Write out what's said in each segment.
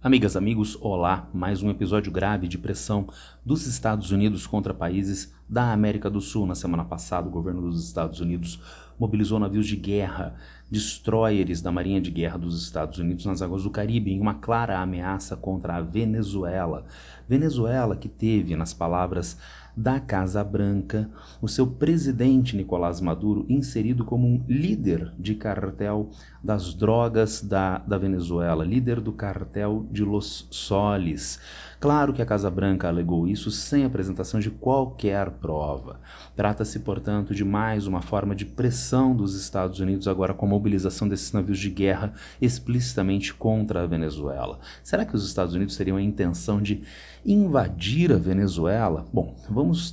Amigas, amigos, olá! Mais um episódio grave de pressão dos Estados Unidos contra países da América do Sul. Na semana passada, o governo dos Estados Unidos mobilizou navios de guerra, destroyers da Marinha de Guerra dos Estados Unidos nas águas do Caribe, em uma clara ameaça contra a Venezuela. Venezuela que teve, nas palavras da Casa Branca, o seu presidente Nicolás Maduro inserido como um líder de cartel das drogas da Venezuela, líder do cartel de Los Soles. Claro que a Casa Branca alegou isso sem apresentação de qualquer prova. Trata-se, portanto, de mais uma forma de pressão dos Estados Unidos, agora com a mobilização desses navios de guerra explicitamente contra a Venezuela. Será que os Estados Unidos teriam a intenção de invadir a Venezuela? Bom, vamos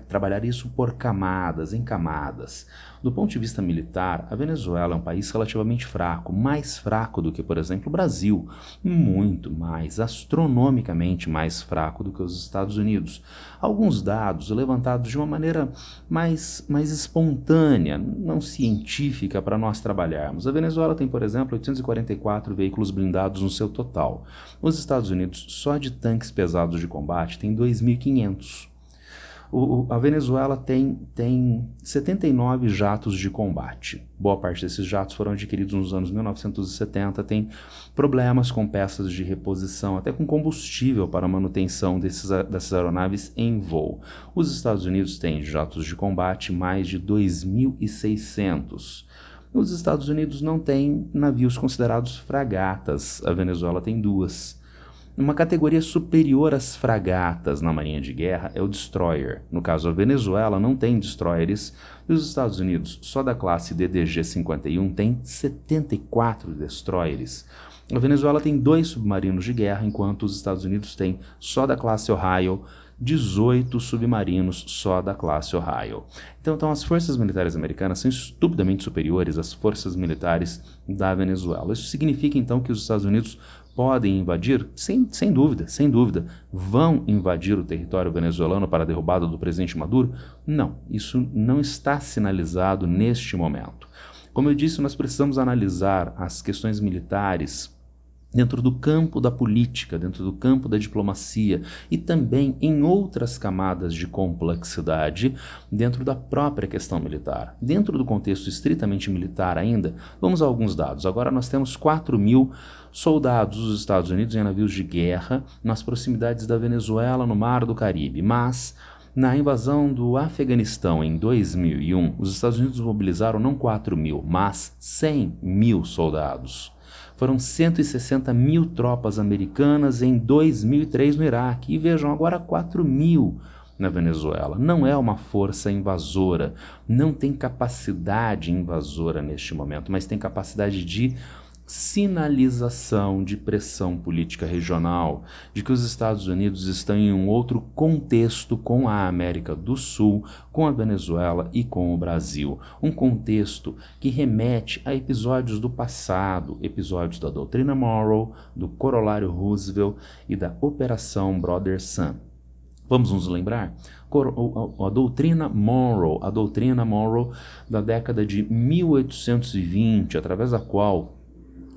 trabalhar isso por camadas, em camadas. Do ponto de vista militar, a Venezuela é um país relativamente fraco, mais fraco do que, por exemplo, o Brasil, muito mais, astronomicamente mais fraco do que os Estados Unidos. Alguns dados levantados de uma maneira mais espontânea, não científica para nós trabalharmos. A Venezuela tem, por exemplo, 844 veículos blindados no seu total. Os Estados Unidos, só de tanques pesados de combate, tem 2.500. A Venezuela tem 79 jatos de combate. Boa parte desses jatos foram adquiridos nos anos 1970, tem problemas com peças de reposição, até com combustível para a manutenção dessas aeronaves em voo. Os Estados Unidos têm jatos de combate mais de 2.600. Os Estados Unidos não têm navios considerados fragatas, a Venezuela tem duas. Uma categoria superior às fragatas na Marinha de Guerra é o destroyer. No caso, a Venezuela não tem destroyers e os Estados Unidos, só da classe DDG-51, tem 74 destroyers. A Venezuela tem 2 submarinos de guerra, enquanto os Estados Unidos têm, só da classe Ohio, 18 submarinos só da classe Ohio. Então as forças militares americanas são estupidamente superiores às forças militares da Venezuela. Isso significa então que os Estados Unidos podem invadir? Sem dúvida. Vão invadir o território venezuelano para a derrubada do presidente Maduro? Não, isso não está sinalizado neste momento. Como eu disse, nós precisamos analisar as questões militares dentro do campo da política, dentro do campo da diplomacia e também em outras camadas de complexidade dentro da própria questão militar. Dentro do contexto estritamente militar ainda, vamos a alguns dados. Agora nós temos 4.000 soldados dos Estados Unidos em navios de guerra nas proximidades da Venezuela, no Mar do Caribe, mas na invasão do Afeganistão em 2001, os Estados Unidos mobilizaram não 4.000, mas 100.000 soldados. Foram 160.000 tropas americanas em 2003 no Iraque. E vejam, agora 4.000 na Venezuela. Não é uma força invasora, não tem capacidade invasora neste momento, mas tem capacidade de sinalização de pressão política regional, de que os Estados Unidos estão em um outro contexto com a América do Sul, com a Venezuela e com o Brasil. Um contexto que remete a episódios do passado, episódios da doutrina Monroe, do corolário Roosevelt e da Operação Brother Sun. Vamos nos lembrar? A doutrina Monroe da década de 1820, através da qual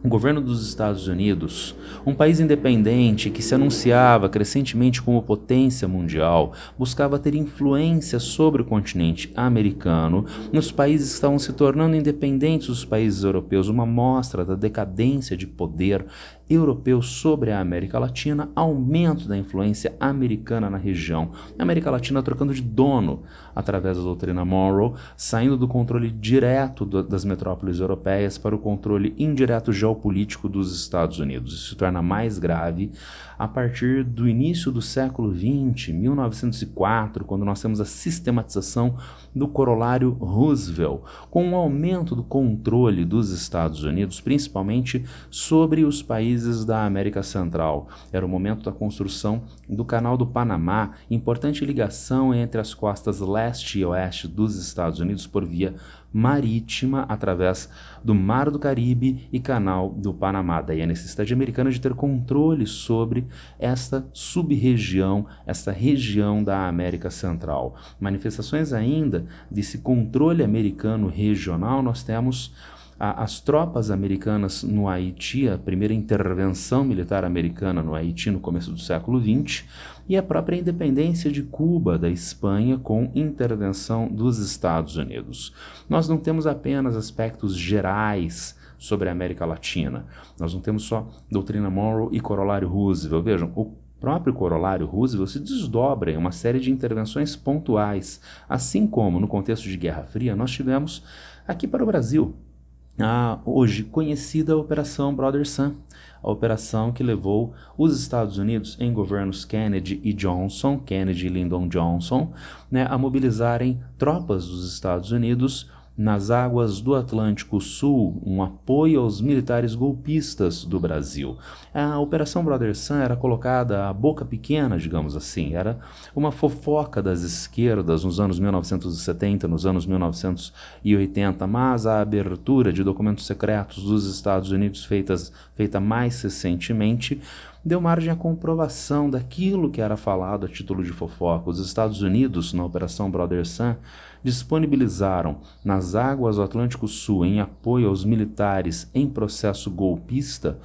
o governo dos Estados Unidos, um país independente que se anunciava crescentemente como potência mundial, buscava ter influência sobre o continente americano, nos países que estavam se tornando independentes dos países europeus, uma mostra da decadência de poder europeu sobre a América Latina, aumento da influência americana na região. A América Latina trocando de dono através da doutrina Monroe, saindo do controle direto das metrópoles europeias para o controle indireto geopolítico dos Estados Unidos. Isso se torna mais grave a partir do início do século XX, 1904, quando nós temos a sistematização do corolário Roosevelt, com o aumento do controle dos Estados Unidos, principalmente sobre os países da América Central. Era o momento da construção do Canal do Panamá, importante ligação entre as costas leste e oeste dos Estados Unidos por via marítima através do Mar do Caribe e Canal do Panamá. Daí a necessidade americana de ter controle sobre esta sub-região, esta região da América Central. Manifestações ainda desse controle americano regional nós temos As tropas americanas no Haiti, a primeira intervenção militar americana no Haiti no começo do século XX, e a própria independência de Cuba, da Espanha, com intervenção dos Estados Unidos. Nós não temos apenas aspectos gerais sobre a América Latina, nós não temos só doutrina Monroe e corolário Roosevelt. Vejam, o próprio corolário Roosevelt se desdobra em uma série de intervenções pontuais, assim como no contexto de Guerra Fria nós tivemos aqui para o Brasil a hoje conhecida Operação Brother Sun, a operação que levou os Estados Unidos, em governos Kennedy e Johnson, Kennedy e Lyndon Johnson, a mobilizarem tropas dos Estados Unidos nas águas do Atlântico Sul, um apoio aos militares golpistas do Brasil. A Operação Brother Sun era colocada à boca pequena, digamos assim, era uma fofoca das esquerdas nos anos 1970, nos anos 1980, mas a abertura de documentos secretos dos Estados Unidos feita mais recentemente deu margem à comprovação daquilo que era falado a título de fofoca. Os Estados Unidos, na Operação Brother Sun, disponibilizaram nas águas do Atlântico Sul, em apoio aos militares em processo golpista,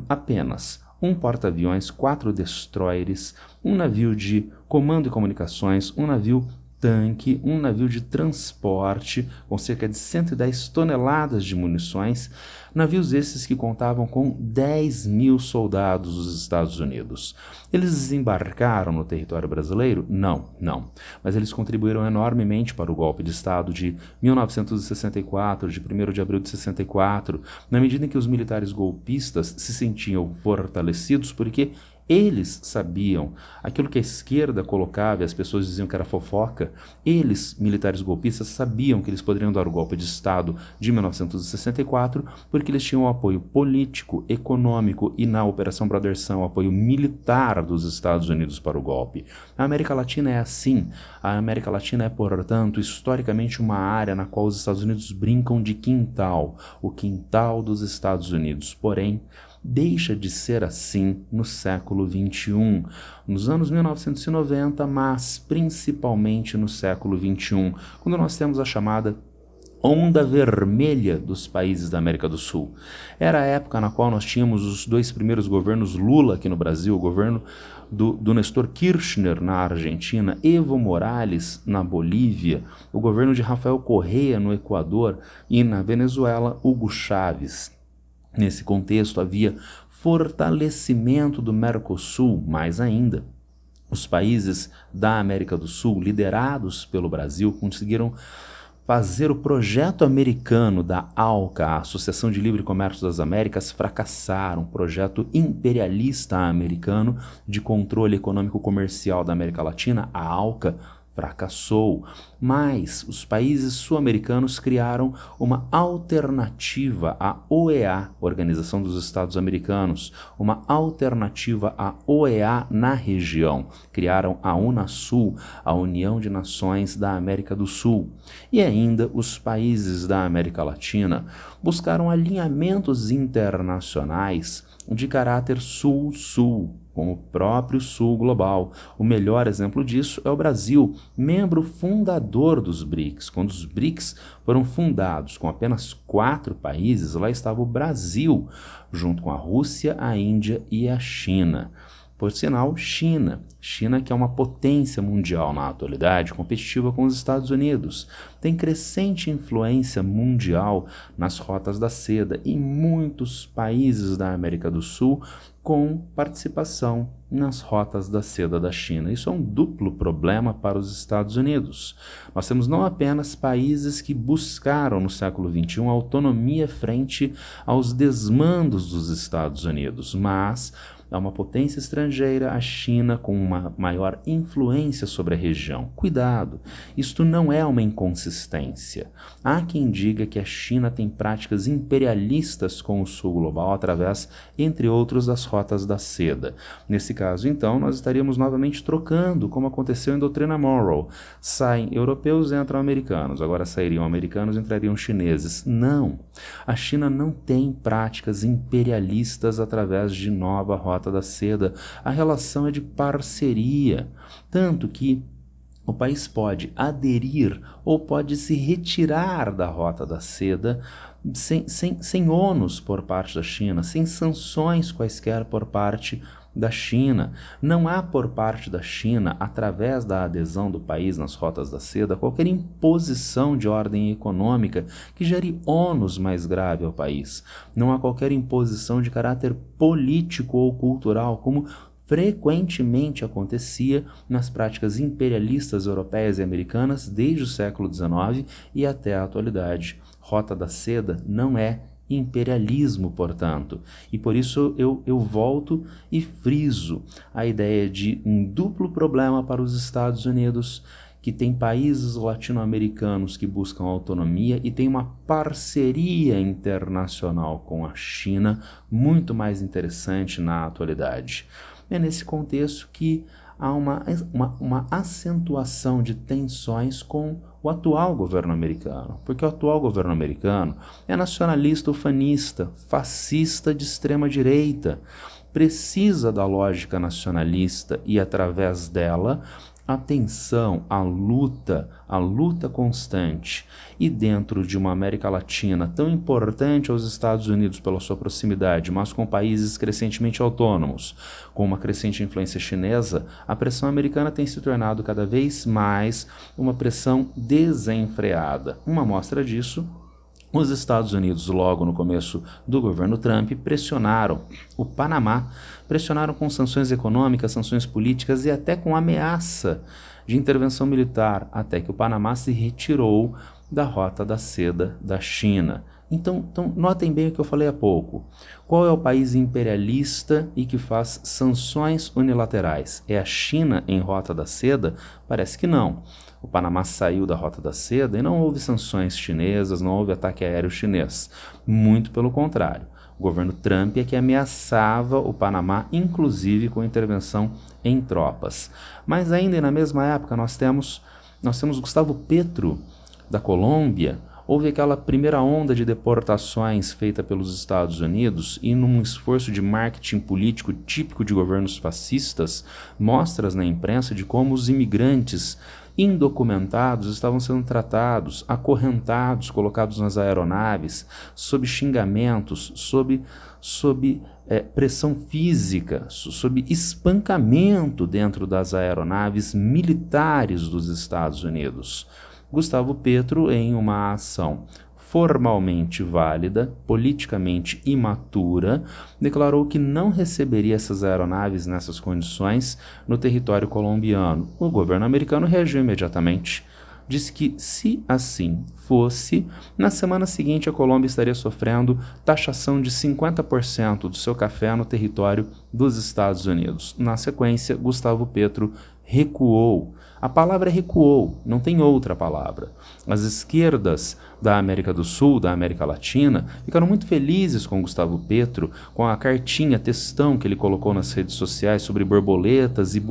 apenas um porta-aviões, 4 destroyers, um navio de comando e comunicações, um navio tanque, um navio de transporte com cerca de 110 toneladas de munições, navios esses que contavam com 10 mil soldados dos Estados Unidos. Eles desembarcaram no território brasileiro? Não. Mas eles contribuíram enormemente para o golpe de Estado de 1964, de 1º de abril de 64, na medida em que os militares golpistas se sentiam fortalecidos porque eles sabiam aquilo que a esquerda colocava e as pessoas diziam que era fofoca. Eles, militares golpistas, sabiam que eles poderiam dar o golpe de Estado de 1964 porque eles tinham o apoio político, econômico e na Operação Brother Sun, o apoio militar dos Estados Unidos para o golpe. A América Latina é assim. A América Latina é, portanto, historicamente uma área na qual os Estados Unidos brincam de quintal, o quintal dos Estados Unidos. Porém, deixa de ser assim no século XXI, nos anos 1990, mas principalmente no século XXI, quando nós temos a chamada onda vermelha dos países da América do Sul. Era a época na qual nós tínhamos os 2 primeiros governos Lula aqui no Brasil, o governo do Néstor Kirchner na Argentina, Evo Morales na Bolívia, o governo de Rafael Correa no Equador e na Venezuela, Hugo Chávez. Nesse contexto, havia fortalecimento do Mercosul, mais ainda. Os países da América do Sul, liderados pelo Brasil, conseguiram fazer o projeto americano da ALCA, a Associação de Livre Comércio das Américas, fracassar, um projeto imperialista americano de controle econômico comercial da América Latina, a ALCA, fracassou, mas os países sul-americanos criaram uma alternativa à OEA, Organização dos Estados Americanos, uma alternativa à OEA na região. Criaram a UNASUL, a União de Nações da América do Sul. E ainda os países da América Latina buscaram alinhamentos internacionais de caráter sul-sul, com o próprio Sul Global. O melhor exemplo disso é o Brasil, membro fundador dos BRICS. Quando os BRICS foram fundados com apenas 4 países, lá estava o Brasil, junto com a Rússia, a Índia e a China. Por sinal, China que é uma potência mundial na atualidade, competitiva com os Estados Unidos, tem crescente influência mundial nas rotas da seda e muitos países da América do Sul com participação nas rotas da seda da China. Isso é um duplo problema para os Estados Unidos. Nós temos não apenas países que buscaram no século XXI autonomia frente aos desmandos dos Estados Unidos, mas é uma potência estrangeira, a China, com uma maior influência sobre a região. Cuidado, isto não é uma inconsistência. Há quem diga que a China tem práticas imperialistas com o Sul Global através, entre outros, das rotas da seda. Nesse caso, então, nós estaríamos novamente trocando, como aconteceu em doutrina Monroe. Saem europeus, entram americanos. Agora sairiam americanos, entrariam chineses. Não, a China não tem práticas imperialistas através de nova rota da seda. A relação é de parceria, tanto que o país pode aderir ou pode se retirar da Rota da Seda sem ônus por parte da China, sem sanções quaisquer por parte da China. Não há por parte da China, através da adesão do país nas rotas da seda, qualquer imposição de ordem econômica que gere ônus mais grave ao país. Não há qualquer imposição de caráter político ou cultural, como frequentemente acontecia nas práticas imperialistas europeias e americanas desde o século XIX e até a atualidade. Rota da Seda não é imperialismo, portanto, e por isso eu volto e friso a ideia de um duplo problema para os Estados Unidos, que tem países latino-americanos que buscam autonomia e tem uma parceria internacional com a China muito mais interessante na atualidade. É nesse contexto que há uma acentuação de tensões com o atual governo americano, porque o atual governo americano é nacionalista ufanista, fascista de extrema direita, precisa da lógica nacionalista e, através dela, a tensão, a luta constante. E dentro de uma América Latina tão importante aos Estados Unidos pela sua proximidade, mas com países crescentemente autônomos, com uma crescente influência chinesa, a pressão americana tem se tornado cada vez mais uma pressão desenfreada. Uma amostra disso: os Estados Unidos, logo no começo do governo Trump, pressionaram o Panamá, pressionaram com sanções econômicas, sanções políticas e até com ameaça de intervenção militar, até que o Panamá se retirou da Rota da Seda da China. Então, notem bem o que eu falei há pouco. Qual é o país imperialista e que faz sanções unilaterais? É a China em Rota da Seda? Parece que não. O Panamá saiu da Rota da Seda e não houve sanções chinesas, não houve ataque aéreo chinês. Muito pelo contrário. O governo Trump é que ameaçava o Panamá, inclusive com intervenção em tropas. Mas ainda na mesma época nós temos Gustavo Petro, da Colômbia. Houve aquela primeira onda de deportações feita pelos Estados Unidos e, num esforço de marketing político típico de governos fascistas, mostras na imprensa de como os imigrantes indocumentados estavam sendo tratados, acorrentados, colocados nas aeronaves, sob xingamentos, sob pressão física, sob espancamento dentro das aeronaves militares dos Estados Unidos. Gustavo Petro, em uma ação formalmente válida, politicamente imatura, declarou que não receberia essas aeronaves nessas condições no território colombiano. O governo americano reagiu imediatamente. Disse que, se assim fosse, na semana seguinte a Colômbia estaria sofrendo taxação de 50% do seu café no território dos Estados Unidos. Na sequência, Gustavo Petro recuou. A palavra recuou, não tem outra palavra. As esquerdas da América do Sul, da América Latina, ficaram muito felizes com Gustavo Petro, com a cartinha, textão que ele colocou nas redes sociais sobre borboletas e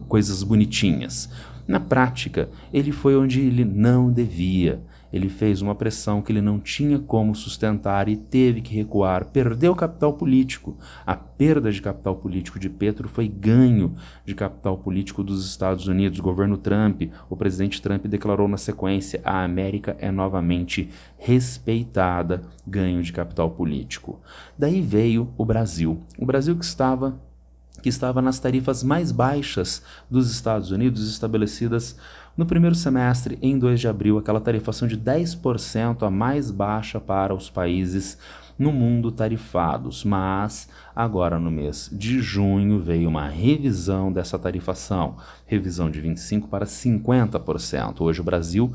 coisas bonitinhas. Na prática, ele foi onde ele não devia. Ele fez uma pressão que ele não tinha como sustentar e teve que recuar, perdeu capital político. A perda de capital político de Petro foi ganho de capital político dos Estados Unidos. O governo Trump, o presidente Trump declarou na sequência: a América é novamente respeitada, ganho de capital político. Daí veio o Brasil que estava nas tarifas mais baixas dos Estados Unidos, estabelecidas no primeiro semestre, em 2 de abril, aquela tarifação de 10% a mais baixa para os países no mundo tarifados. Mas agora, no mês de junho, veio uma revisão dessa tarifação, revisão de 25% para 50%. Hoje o Brasil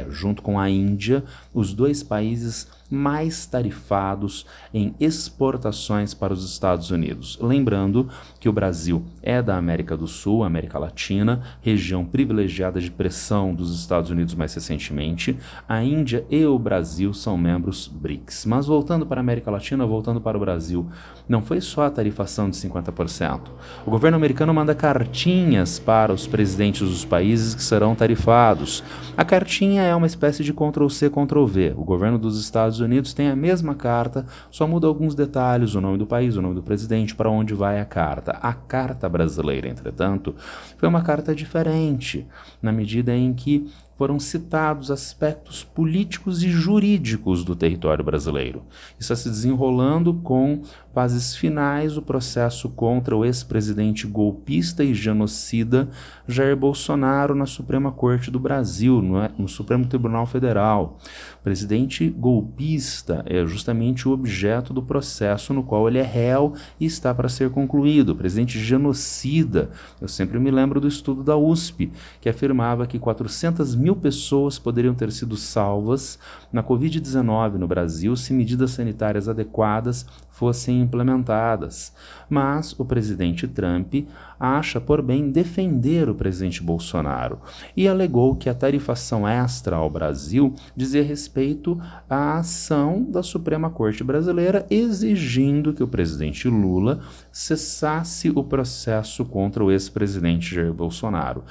junto com a Índia, os 2 países mais tarifados em exportações para os Estados Unidos. Lembrando que o Brasil é da América do Sul, América Latina, região privilegiada de pressão dos Estados Unidos mais recentemente. A Índia e o Brasil são membros BRICS. Mas voltando para a América Latina, voltando para o Brasil, não foi só a tarifação de 50%. O governo americano manda cartinhas para os presidentes dos países que serão tarifados. A cartinha é uma espécie de Ctrl-C, Ctrl-V. O governo dos Estados Estados Unidos tem a mesma carta, só muda alguns detalhes, o nome do país, o nome do presidente, para onde vai a carta. A carta brasileira, entretanto, foi uma carta diferente, na medida em que foram citados aspectos políticos e jurídicos do território brasileiro. Está se desenrolando com fases finais do processo contra o ex-presidente golpista e genocida Jair Bolsonaro na Suprema Corte do Brasil, no Supremo Tribunal Federal. O presidente golpista é justamente o objeto do processo no qual ele é réu e está para ser concluído. O presidente genocida, eu sempre me lembro do estudo da USP, que afirmava que 400.000 pessoas poderiam ter sido salvas na Covid-19 no Brasil se medidas sanitárias adequadas fossem implementadas. Mas o presidente Trump acha por bem defender o presidente Bolsonaro e alegou que a tarifação extra ao Brasil dizia respeito à ação da Suprema Corte Brasileira exigindo que o presidente Lula cessasse o processo contra o ex-presidente Jair Bolsonaro.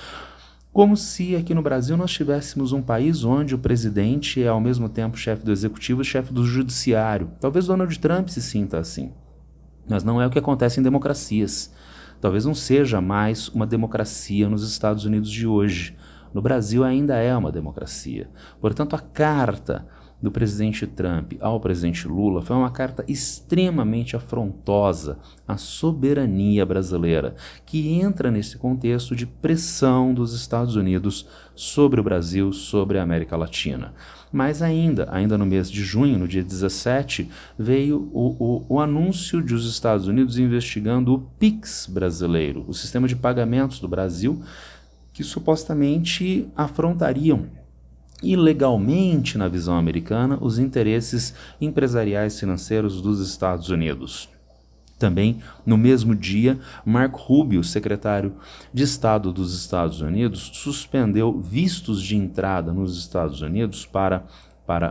Como se aqui no Brasil nós tivéssemos um país onde o presidente é ao mesmo tempo chefe do executivo e chefe do judiciário. Talvez Donald Trump se sinta assim, mas não é o que acontece em democracias. Talvez não seja mais uma democracia nos Estados Unidos de hoje. No Brasil ainda é uma democracia. Portanto, a carta do presidente Trump ao presidente Lula foi uma carta extremamente afrontosa à soberania brasileira, que entra nesse contexto de pressão dos Estados Unidos sobre o Brasil, sobre a América Latina. Mas ainda no mês de junho, no dia 17, veio o anúncio de os Estados Unidos investigando o PIX brasileiro, o sistema de pagamentos do Brasil, que supostamente afrontariam ilegalmente, na visão americana, os interesses empresariais financeiros dos Estados Unidos. Também, no mesmo dia, Marco Rubio, secretário de Estado dos Estados Unidos, suspendeu vistos de entrada nos Estados Unidos para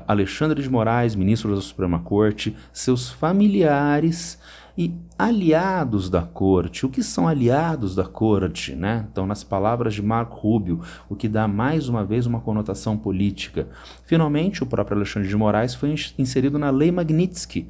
Alexandre de Moraes, ministro da Suprema Corte, seus familiares e aliados da corte. O que são aliados da corte, né? Então, nas palavras de Marco Rubio, o que dá mais uma vez uma conotação política. Finalmente, o próprio Alexandre de Moraes foi inserido na Lei Magnitsky,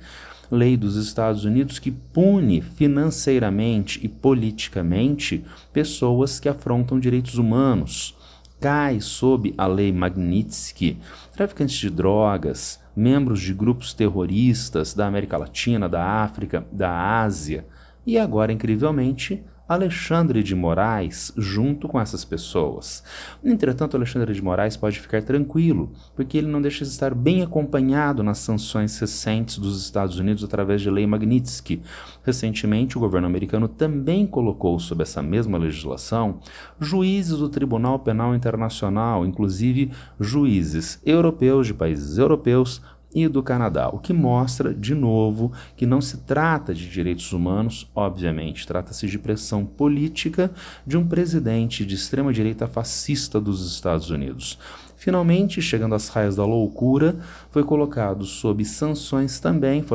lei dos Estados Unidos que pune financeiramente e politicamente pessoas que afrontam direitos humanos. Cai sob a Lei Magnitsky traficantes de drogas, membros de grupos terroristas da América Latina, da África, da Ásia e agora, incrivelmente, Alexandre de Moraes junto com essas pessoas. Entretanto, Alexandre de Moraes pode ficar tranquilo, porque ele não deixa de estar bem acompanhado nas sanções recentes dos Estados Unidos através de Lei Magnitsky. Recentemente, o governo americano também colocou sob essa mesma legislação juízes do Tribunal Penal Internacional, inclusive juízes europeus de países europeus e do Canadá, o que mostra, de novo, que não se trata de direitos humanos, obviamente, trata-se de pressão política de um presidente de extrema-direita fascista dos Estados Unidos. Finalmente, chegando às raias da loucura, foram colocadas sob sanções também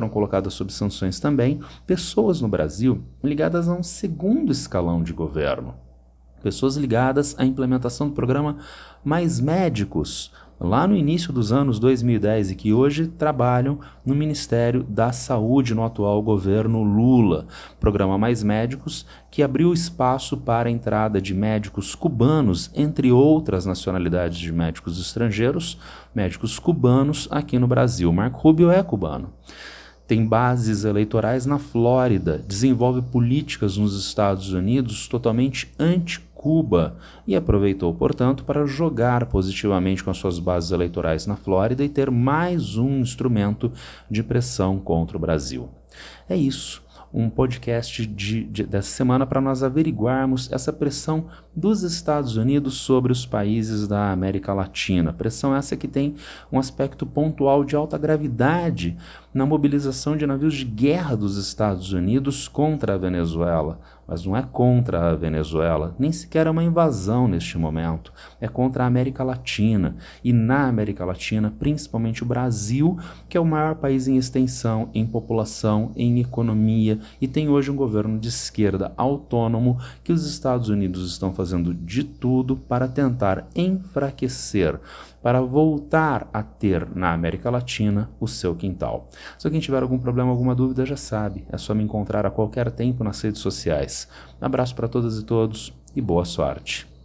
pessoas no Brasil ligadas a um segundo escalão de governo. Pessoas ligadas à implementação do programa Mais Médicos, lá no início dos anos 2010 e que hoje trabalham no Ministério da Saúde no atual governo Lula. Programa Mais Médicos, que abriu espaço para a entrada de médicos cubanos, entre outras nacionalidades de médicos estrangeiros, médicos cubanos aqui no Brasil. Marco Rubio é cubano. Tem bases eleitorais na Flórida, desenvolve políticas nos Estados Unidos totalmente anti-Cuba e aproveitou, portanto, para jogar positivamente com as suas bases eleitorais na Flórida e ter mais um instrumento de pressão contra o Brasil. É isso. Um podcast dessa semana para nós averiguarmos essa pressão dos Estados Unidos sobre os países da América Latina. Pressão essa que tem um aspecto pontual de alta gravidade na mobilização de navios de guerra dos Estados Unidos contra a Venezuela. mas não é contra a Venezuela, nem sequer é uma invasão neste momento, é contra a América Latina, e na América Latina, principalmente o Brasil, que é o maior país em extensão, em população, em economia, e tem hoje um governo de esquerda autônomo que os Estados Unidos estão fazendo de tudo para tentar enfraquecer, para voltar a ter na América Latina o seu quintal. Se alguém tiver algum problema, alguma dúvida, já sabe, é só me encontrar a qualquer tempo nas redes sociais. Um abraço para todas e todos e boa sorte.